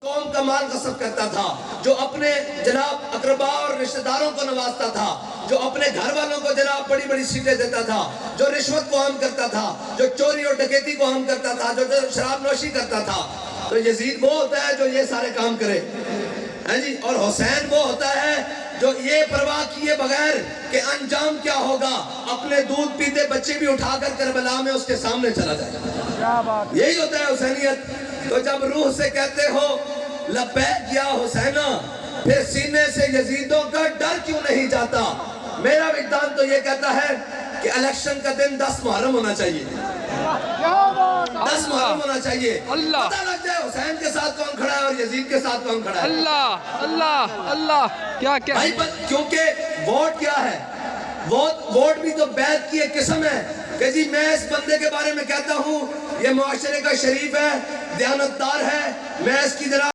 قوم کا مال غصب کرتا تھا، جو اپنے جناب اقربا اور رشتہ داروں کو نوازتا تھا، جو اپنے گھر والوں کو جناب بڑی بڑی سیٹیں دیتا تھا، جو رشوت کو عام کرتا تھا، جو چوری اور ڈکیتی کو عام کرتا تھا، جو شراب نوشی کرتا تھا، تو یزید وہ ہوتا ہے جو یہ سارے کام کرے، اور حسین وہ ہوتا ہے جو یہ پرواہ کیے بغیر کہ انجام کیا ہوگا اپنے دودھ پیتے بچے بھی اٹھا کر کربلا میں اس کے سامنے چلا جائے. یہی ہوتا ہے حسینیت. تو جب روح سے کہتے ہو لبیک یا حسینہ، پھر سینے سے یزیدوں کا ڈر کیوں نہیں جاتا؟ میرا وجدان تو یہ کہتا ہے کہ الیکشن کا دن 10 محرم ہونا چاہیے، 10 محرم ہونا چاہیے، پتہ لگ جائے حسین کے ساتھ کون کھڑا ہے اور یزید کے ساتھ کون کھڑا ہے. اللہ کیا بھائی کیونکہ ووٹ کیا ہے؟ ووٹ بھی تو بیعت کی ایک قسم ہے کہ جی میں اس بندے کے بارے میں کہتا ہوں یہ معاشرے کا شریف ہے، دیانتدار ہے، میں اس کی جناب